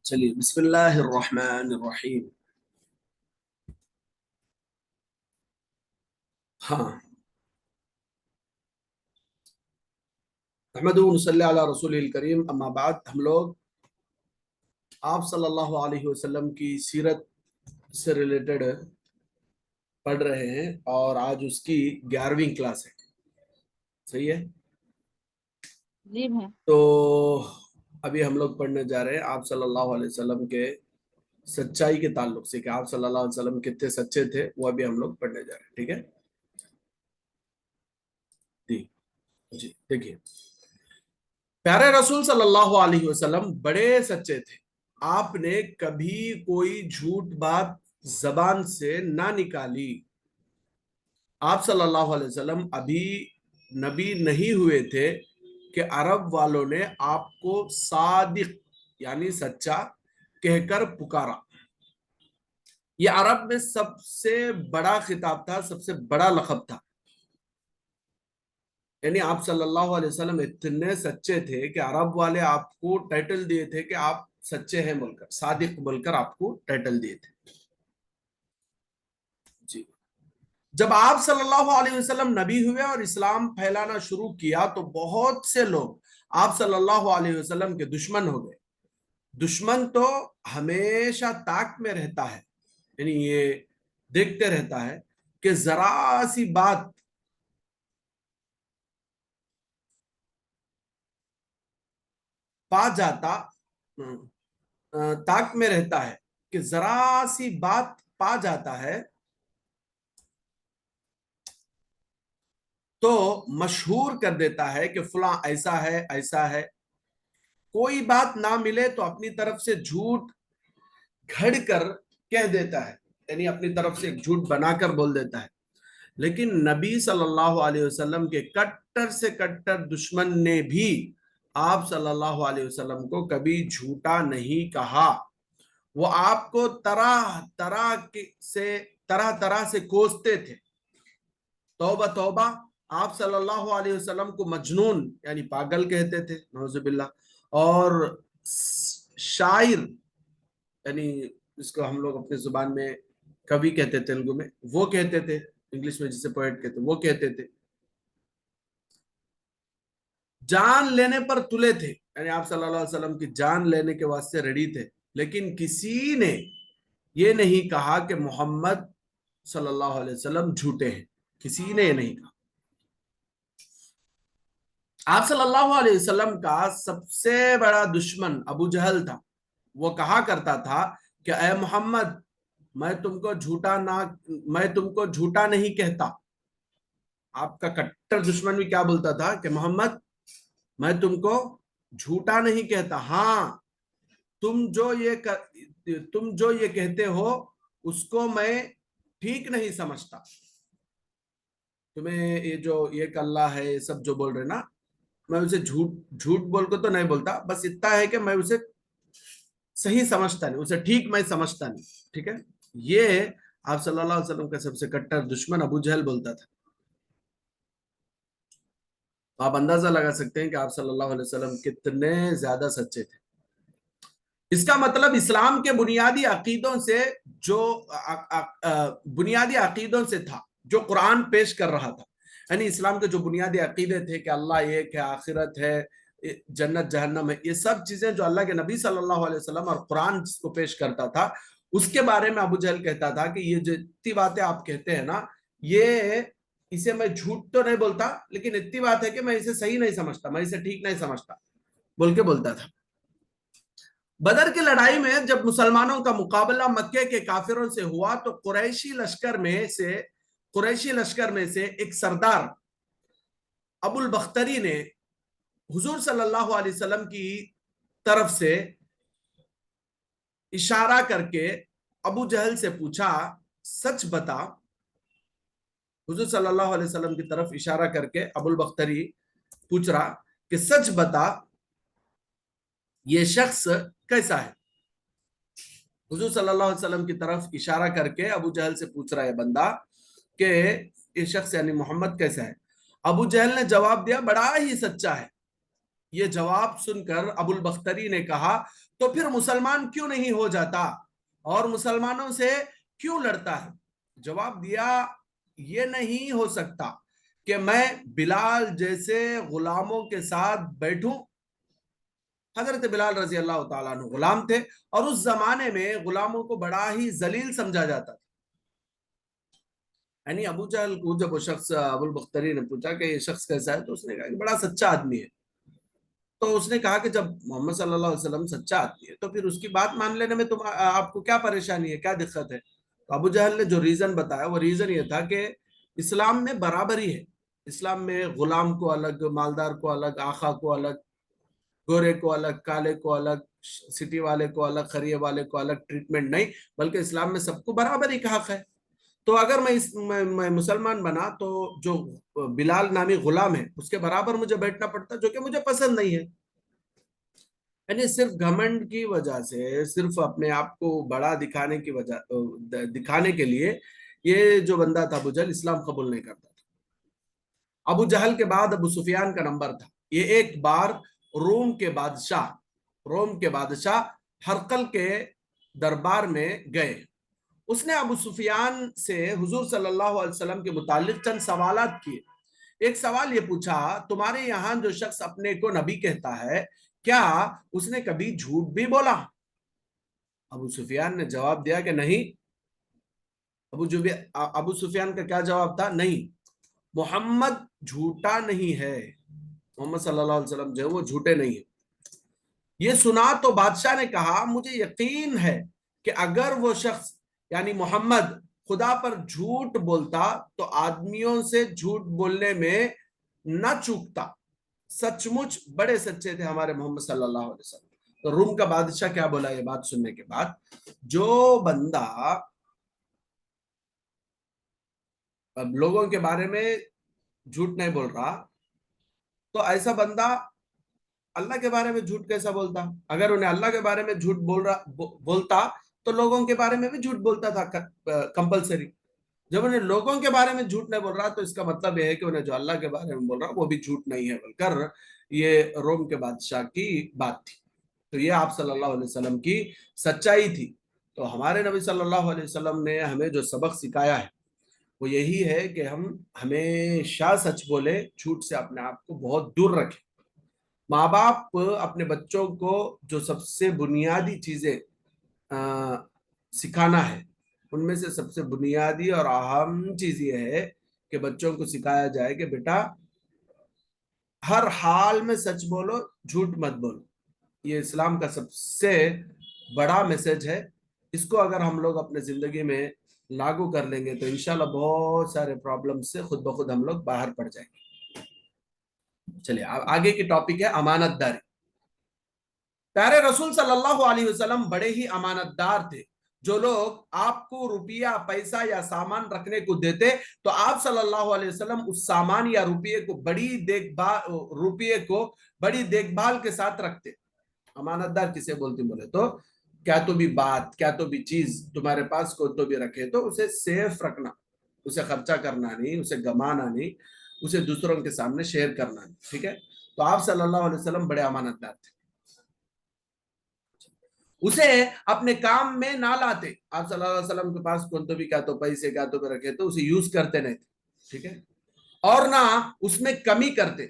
چلیے بسم اللہ الرحمن الرحیم. ہاں احمد صلی علی رسول الکریم. اما بعد ہم لوگ آپ صلی اللہ علیہ وسلم کی سیرت سے ریلیٹڈ پڑھ رہے ہیں اور آج اس کی 11ویں کلاس ہے. صحیح ہے؟ جی بھائی. تو ابھی ہم لوگ پڑھنے جا رہے ہیں آپ صلی اللہ علیہ وسلم کے سچائی کے تعلق سے کہ آپ صلی اللہ علیہ وسلم کتنے سچے تھے، وہ ابھی ہم لوگ پڑھنے جا رہے ہیں. ٹھیک ہے جی دیکھیے، پیارے رسول صلی اللہ علیہ وسلم بڑے سچے تھے. آپ نے کبھی کوئی جھوٹ بات زبان سے نہ نکالی. آپ صلی اللہ علیہ وسلم ابھی نبی نہیں ہوئے تھے کہ عرب والوں نے آپ کو صادق یعنی سچا کہہ کر پکارا. یہ عرب میں سب سے بڑا خطاب تھا، سب سے بڑا لقب تھا. یعنی آپ صلی اللہ علیہ وسلم اتنے سچے تھے کہ عرب والے آپ کو ٹائٹل دیے تھے کہ آپ سچے ہیں بول کر، صادق بول کر آپ کو ٹائٹل دیے تھے. جی جب آپ صلی اللہ علیہ وسلم نبی ہوئے اور اسلام پھیلانا شروع کیا تو بہت سے لوگ آپ صلی اللہ علیہ وسلم کے دشمن ہو گئے. دشمن تو ہمیشہ طاق میں رہتا ہے، یعنی یہ دیکھتے رہتا ہے کہ ذرا سی بات پا جاتا، طاق میں رہتا ہے کہ ذرا سی بات پا جاتا ہے تو مشہور کر دیتا ہے کہ فلاں ایسا ہے ایسا ہے. کوئی بات نہ ملے تو اپنی طرف سے جھوٹ گھڑ کر کہہ دیتا ہے، یعنی اپنی طرف سے ایک جھوٹ بنا کر بول دیتا ہے. لیکن نبی صلی اللہ علیہ وسلم کے کٹر سے کٹر دشمن نے بھی آپ صلی اللہ علیہ وسلم کو کبھی جھوٹا نہیں کہا. وہ آپ کو طرح طرح سے کوستے تھے. توبہ توبہ، آپ صلی اللہ علیہ وسلم کو مجنون یعنی پاگل کہتے تھے، نعوذ باللہ. اور شاعر یعنی اس کو ہم لوگ اپنی زبان میں کبھی کہتے، تیلگو میں وہ کہتے تھے، انگلش میں جسے پوئٹ کہتے وہ کہتے تھے. جان لینے پر تلے تھے، یعنی آپ صلی اللہ علیہ وسلم کی جان لینے کے واسطے ریڈی تھے. لیکن کسی نے یہ نہیں کہا کہ محمد صلی اللہ علیہ وسلم جھوٹے ہیں. کسی نے یہ نہیں کہا. آپ صلی اللہ علیہ وسلم کا سب سے بڑا دشمن ابو جہل تھا. وہ کہا کرتا تھا کہ اے محمد، میں تم کو جھوٹا نہیں کہتا. آپ کا کٹر دشمن بھی کیا بولتا تھا کہ محمد میں تم کو جھوٹا نہیں کہتا، ہاں تم جو یہ کہتے ہو اس کو میں ٹھیک نہیں سمجھتا. تمہیں یہ جو ایک اللہ ہے یہ سب جو بول رہے نا، میں اسے جھوٹ بول کو تو نہیں بولتا، بس اتنا ہے کہ میں اسے صحیح سمجھتا نہیں، اسے ٹھیک میں سمجھتا نہیں. ٹھیک ہے، یہ آپ صلی اللہ علیہ وسلم کا سب سے کٹر دشمن ابو جہل بولتا تھا. آپ اندازہ لگا سکتے ہیں کہ آپ صلی اللہ علیہ وسلم کتنے زیادہ سچے تھے. اس کا مطلب اسلام کے بنیادی عقیدوں سے تھا جو قرآن پیش کر رہا تھا. یعنی اسلام کے جو بنیادی عقیدے تھے کہ اللہ ایک ہے، آخرت ہے، جنت جہنم ہے، یہ سب چیزیں جو اللہ کے نبی صلی اللہ علیہ وسلم اور قرآن جس کو پیش کرتا تھا، اس کے بارے میں ابو جہل کہتا تھا کہ یہ جتنی باتیں آپ کہتے ہیں نا، اسے میں جھوٹ تو نہیں بولتا، لیکن اتنی بات ہے کہ میں اسے صحیح نہیں سمجھتا، میں اسے ٹھیک نہیں سمجھتا بول کے بولتا تھا. بدر کی لڑائی میں جب مسلمانوں کا مقابلہ مکے کے کافروں سے ہوا تو قریشی لشکر میں سے ایک سردار ابو البختری نے حضور صلی اللہ علیہ وسلم کی طرف سے اشارہ کر کے ابو جہل سے پوچھا، سچ بتا. حضور صلی اللہ علیہ وسلم کی طرف اشارہ کر کے ابو البختری پوچھ رہا کہ سچ بتا، یہ شخص کیسا ہے. حضور صلی اللہ علیہ وسلم کی طرف اشارہ کر کے ابو جہل سے پوچھ رہا ہے بندہ کہ یہ شخص یعنی محمد کیسا ہے. ابو جہل نے جواب دیا، بڑا ہی سچا ہے. یہ جواب سن کر ابو البختری نے کہا، تو پھر مسلمان کیوں نہیں ہو جاتا اور مسلمانوں سے کیوں لڑتا ہے؟ جواب دیا یہ نہیں ہو سکتا کہ میں بلال جیسے غلاموں کے ساتھ بیٹھوں. حضرت بلال رضی اللہ تعالیٰ عنہ غلام تھے اور اس زمانے میں غلاموں کو بڑا ہی ذلیل سمجھا جاتا تھا. یعنی ابو جہل کو جب وہ شخص ابو البختری نے پوچھا کہ یہ شخص کیسا ہے تو اس نے کہا کہ بڑا سچا آدمی ہے. تو اس نے کہا کہ جب محمد صلی اللہ علیہ وسلم سچا آدمی ہے تو پھر اس کی بات مان لینے میں آپ کو کیا پریشانی ہے, کیا دقت ہے؟ تو ابو جہل نے جو ریزن بتایا وہ ریزن یہ تھا کہ اسلام میں برابری ہے. اسلام میں غلام کو الگ, مالدار کو الگ, آقا کو الگ, گورے کو الگ, کالے کو الگ, سٹی والے کو الگ, خریے والے کو الگ ٹریٹمنٹ نہیں, بلکہ اسلام میں سب کو برابری کا حق ہے. تو اگر میں مسلمان بنا تو جو بلال نامی غلام ہے اس کے برابر مجھے بیٹھنا پڑتا, جو کہ مجھے پسند نہیں ہے. یعنی صرف گھمنڈ کی وجہ سے, صرف اپنے آپ کو بڑا دکھانے کی وجہ, دکھانے کے لیے یہ جو بندہ تھا ابو جہل اسلام قبول نہیں کرتا تھا. ابو جہل کے بعد ابو سفیان کا نمبر تھا. یہ ایک بار روم کے بادشاہ ہرقل کے دربار میں گئے. اس نے ابو سفیان سے حضور صلی اللہ علیہ وسلم کے متعلق چند سوالات کیے. ایک سوال یہ پوچھا, تمہارے یہاں جو شخص اپنے کو نبی کہتا ہے کیا اس نے کبھی جھوٹ بھی بولا؟ ابو سفیان نے جواب دیا کہ نہیں. ابو سفیان کا کیا جواب تھا؟ نہیں, محمد جھوٹا نہیں ہے, محمد صلی اللہ علیہ وسلم جو ہے وہ جھوٹے نہیں ہیں. یہ سنا تو بادشاہ نے کہا مجھے یقین ہے کہ اگر وہ شخص یعنی محمد خدا پر جھوٹ بولتا تو آدمیوں سے جھوٹ بولنے میں نہ چوکتا. سچ مچ بڑے سچے تھے ہمارے محمد صلی اللہ علیہ وسلم. تو روم کا بادشاہ کیا بولا یہ بات سننے کے بعد؟ جو بندہ اب لوگوں کے بارے میں جھوٹ نہیں بول رہا تو ایسا بندہ اللہ کے بارے میں جھوٹ کیسا بولتا؟ اگر انہیں اللہ کے بارے میں جھوٹ بولتا تو لوگوں کے بارے میں بھی جھوٹ بولتا تھا کمپلسری. جب انہیں لوگوں کے بارے میں جھوٹ نہیں بول رہا تو اس کا مطلب یہ ہے کہ انہیں جو اللہ کے بارے میں بول رہا وہ بھی جھوٹ نہیں ہے, بلکہ یہ روم کے بادشاہ کی بات تھی. تو یہ آپ صلی اللہ علیہ وسلم کی سچائی تھی. تو ہمارے نبی صلی اللہ علیہ وسلم نے ہمیں جو سبق سکھایا ہے وہ یہی ہے کہ ہم ہمیشہ سچ بولے, جھوٹ سے اپنے آپ کو بہت دور رکھیں. ماں باپ اپنے بچوں کو جو سب سے بنیادی چیزیں سکھانا ہے ان میں سے سب سے بنیادی اور اہم چیز یہ ہے کہ بچوں کو سکھایا جائے کہ بیٹا ہر حال میں سچ بولو, جھوٹ مت بولو. یہ اسلام کا سب سے بڑا میسج ہے. اس کو اگر ہم لوگ اپنے زندگی میں لاگو کر لیں گے تو انشاءاللہ بہت سارے پرابلم سے خود بخود ہم لوگ باہر پڑ جائیں گے. چلیے آگے کی ٹاپک ہے امانت داری. پیارے رسول صلی اللہ علیہ وسلم بڑے ہی امانت دار تھے. جو لوگ آپ کو روپیہ, پیسہ یا سامان رکھنے کو دیتے تو آپ صلی اللہ علیہ وسلم اس سامان یا روپیے کو بڑی دیکھ بھال کے ساتھ رکھتے. امانت دار کسے بولتے بولے تو کیا تو بھی بات, کیا تو بھی چیز تمہارے پاس کو تو بھی رکھے تو اسے سیف رکھنا, اسے خرچہ کرنا نہیں, اسے گمانا نہیں, اسے دوسروں کے سامنے شیئر کرنا نہیں. ٹھیک ہے, تو آپ صلی اللہ علیہ وسلم بڑے امانت دار تھے. اسے اپنے کام میں نہ لاتے. آپ صلی اللہ علیہ وسلم کے پاس کون تو بھی کیا تو پیسے کیا تو بھی رکھے تو اسے یوز کرتے نہیں تھے. ٹھیک ہے, اور نہ اس میں کمی کرتے.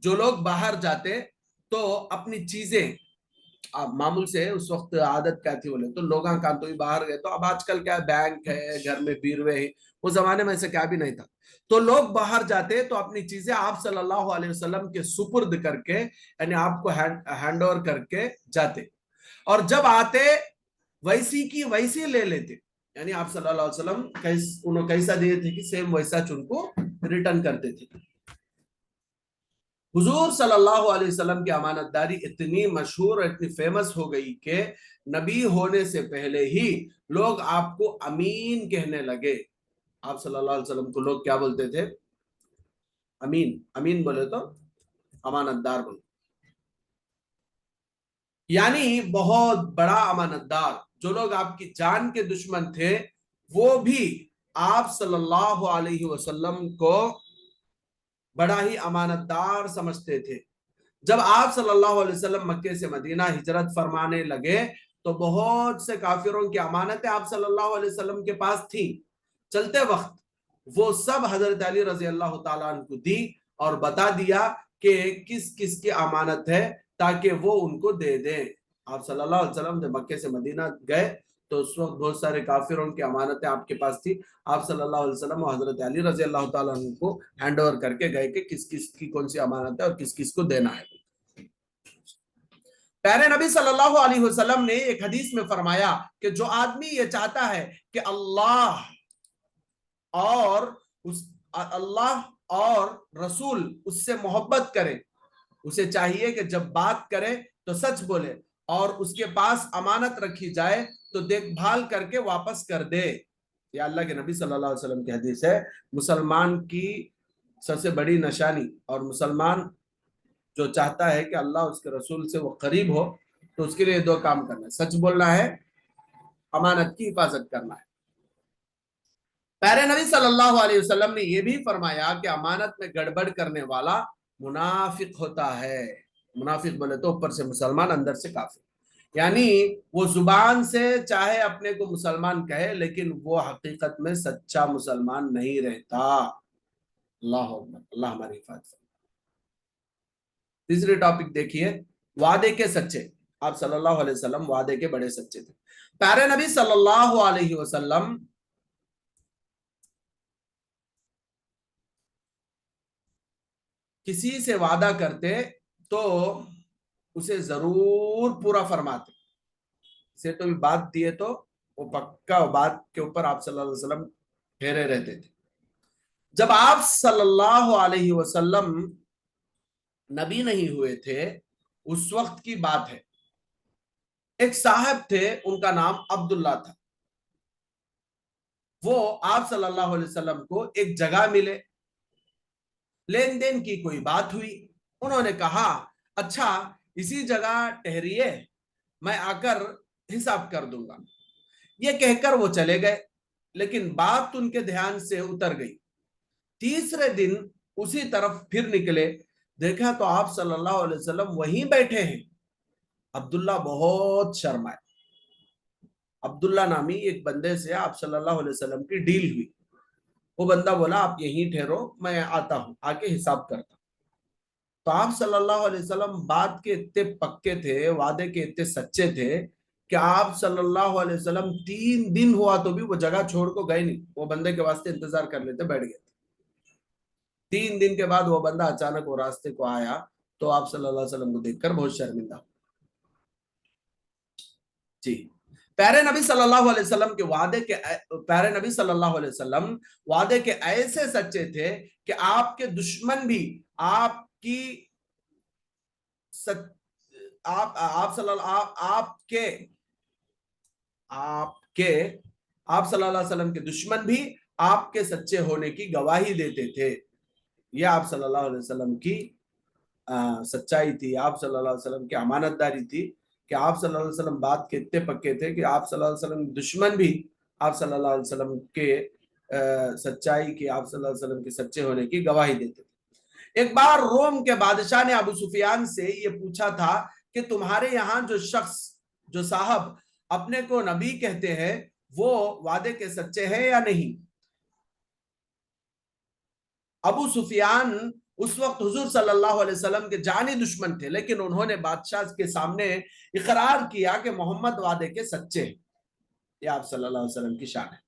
جو لوگ باہر جاتے تو اپنی چیزیں معمول سے اس وقت عادت کیا تھی بولے تو لوگاں کا تو بھی باہر گئے تو اب آج کل کیا بینک ہے, گھر میں بیروے ہیں, وہ زمانے میں ایسے کیا بھی نہیں تھا. تو لوگ باہر جاتے تو اپنی چیزیں آپ صلی اللہ علیہ وسلم کے سپرد کر کے یعنی آپ کو ہینڈ اوور کر کے جاتے, اور جب آتے ویسی کی ویسی لے لیتے. یعنی آپ صلی اللہ علیہ وسلم انہوں کیسا دیے تھے کہ سیم ویسا ان کو ریٹرن کرتے تھے. حضور صلی اللہ علیہ وسلم کی امانت داری اتنی مشہور اور اتنی فیمس ہو گئی کہ نبی ہونے سے پہلے ہی لوگ آپ کو امین کہنے لگے. آپ صلی اللہ علیہ وسلم کو لوگ کیا بولتے تھے؟ امین. امین بولے تو امانت دار بولے, یعنی بہت بڑا امانت دار. جو لوگ آپ کی جان کے دشمن تھے وہ بھی آپ صلی اللہ علیہ وسلم کو بڑا ہی امانت دار سمجھتے تھے. جب آپ صلی اللہ علیہ وسلم مکے سے مدینہ ہجرت فرمانے لگے تو بہت سے کافروں کی امانتیں آپ صلی اللہ علیہ وسلم کے پاس تھیں. چلتے وقت وہ سب حضرت علی رضی اللہ تعالیٰ عنہ کو دی اور بتا دیا کہ کس کس کی امانت ہے تاکہ وہ ان کو دے دیں. آپ صلی اللہ علیہ وسلم جب مکے سے مدینہ گئے تو اس وقت بہت سارے کافروں کی امانتیں آپ کے پاس تھی. آپ صلی اللہ علیہ وسلم اور حضرت علی رضی اللہ تعالیٰ عنہ کو ہینڈ اوور کر کے گئے کہ کس کس کی کون سی امانت ہے اور کس کس کو دینا ہے. پیارے نبی صلی اللہ علیہ وسلم نے ایک حدیث میں فرمایا کہ جو آدمی یہ چاہتا ہے کہ اللہ اور رسول اس سے محبت کرے، اسے چاہیے کہ جب بات کرے تو سچ بولے اور اس کے پاس امانت رکھی جائے تو دیکھ بھال کر کے واپس کر دے. یہ اللہ کے نبی صلی اللہ علیہ وسلم کی حدیث ہے. مسلمان کی سب سے بڑی نشانی اور مسلمان جو چاہتا ہے کہ اللہ اس کے رسول سے وہ قریب ہو تو اس کے لیے دو کام کرنا ہے: سچ بولنا ہے، امانت کی حفاظت کرنا ہے. پیارے نبی صلی اللہ علیہ وسلم نے یہ بھی فرمایا کہ امانت میں گڑبڑ کرنے والا منافق ہوتا ہے. منافق بولے تو اوپر سے مسلمان اندر سے کافر، یعنی وہ زبان سے چاہے اپنے کو مسلمان کہے لیکن وہ حقیقت میں سچا مسلمان نہیں رہتا. اللہ اکبر، اللہ ہماری حفاظت. تیسری ٹاپک دیکھیے، وعدے کے سچے. آپ صلی اللہ علیہ وسلم وعدے کے بڑے سچے تھے. پیارے نبی صلی اللہ علیہ وسلم کسی سے وعدہ کرتے تو اسے ضرور پورا فرماتے. اسے تو بات دیے تو وہ پکا بات کے اوپر آپ صلی اللہ علیہ وسلم ٹھہرے رہتے تھے. جب آپ صلی اللہ علیہ وسلم نبی نہیں ہوئے تھے اس وقت کی بات ہے. ایک صاحب تھے، ان کا نام عبداللہ تھا. وہ آپ صلی اللہ علیہ وسلم کو ایک جگہ ملے، لین دین کی کوئی بات ہوئی. انہوں نے کہا اچھا اسی جگہ ٹھہریے، میں آ کر حساب کر دوں گا. یہ کہہ کر وہ چلے گئے، لیکن بات ان کے دھیان سے اتر گئی. تیسرے دن اسی طرف پھر نکلے، دیکھا تو آپ صلی اللہ علیہ وسلم وہیں بیٹھے ہیں. عبداللہ بہت شرمائے. عبداللہ نامی ایک بندے سے آپ صلی اللہ علیہ وسلم کی ڈیل ہوئی. وہ بندہ بولا آپ یہیں ٹھہرو، میں آتا ہوں، آ کے حساب کرتا. تو آپ صلی اللہ علیہ وسلم بات کے اتنے پکے تھے، وعدے کے اتنے سچے تھے کہ آپ صلی اللہ علیہ وسلم 3 دن ہوا تو بھی وہ جگہ چھوڑ کو گئے نہیں. وہ بندے کے واسطے انتظار کر لیتے، بیٹھ گئے. 3 دن کے بعد وہ بندہ اچانک وہ راستے کو آیا تو آپ صلی اللہ علیہ وسلم کو دیکھ کر بہت شرمندہ. جی، پیارے نبی صلی اللہ علیہ وسلم کے پیارے نبی صلی اللہ علیہ وسلم وعدے کے ایسے سچے تھے کہ آپ کے دشمن بھی آپ کی آپ صلی اللہ علیہ وسلم کے دشمن بھی آپ کے سچے ہونے کی گواہی دیتے تھے. یہ آپ صلی اللہ علیہ وسلم کی سچائی تھی، آپ صلی اللہ علیہ وسلم کی امانت داری تھی کہ آپ صلی اللہ علیہ وسلم بات کے اتنے پکے تھے کہ آپ صلی اللہ علیہ وسلم دشمن بھی آپ صلی اللہ علیہ وسلم کے سچائی کی، آپ صلی اللہ علیہ وسلم کے سچے ہونے کی گواہی دیتے تھے. ایک بار روم کے بادشاہ نے ابو سفیان سے یہ پوچھا تھا کہ تمہارے یہاں جو صاحب اپنے کو نبی کہتے ہیں وہ وعدے کے سچے ہیں یا نہیں. ابو سفیان اس وقت حضور صلی اللہ علیہ وسلم کے جانی دشمن تھے، لیکن انہوں نے بادشاہ کے سامنے اقرار کیا کہ محمد وعدے کے سچے ہیں. یہ آپ صلی اللہ علیہ وسلم کی شان ہے.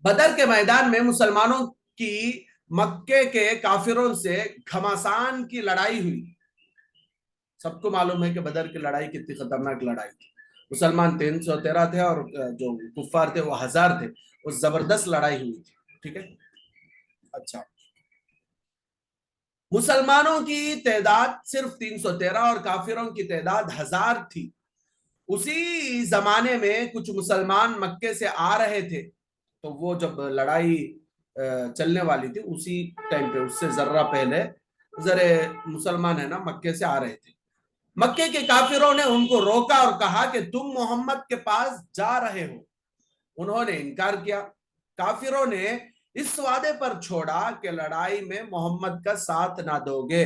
بدر کے میدان میں مسلمانوں کی مکے کے کافروں سے گھمسان کی لڑائی ہوئی. سب کو معلوم ہے کہ بدر کی لڑائی کتنی خطرناک لڑائی تھی. مسلمان 313 تھے اور جو کفار تھے وہ 1000 تھے. وہ زبردست لڑائی ہوئی تھی. ٹھیک ہے، اچھا. مسلمانوں کی تعداد صرف 313 اور کافروں کی تعداد 1000 تھی. اسی زمانے میں کچھ مسلمان مکے سے آ رہے تھے تو وہ جب لڑائی چلنے والی تھی اسی ٹائم پہ اس سے ذرہ پہلے مسلمان ہے نا مکے سے آ رہے تھے. مکے کے کافروں نے ان کو روکا اور کہا کہ تم محمد کے پاس جا رہے ہو. انہوں نے انکار کیا. کافروں نے اس وعدے پر چھوڑا کہ لڑائی میں محمد کا ساتھ نہ دو گے.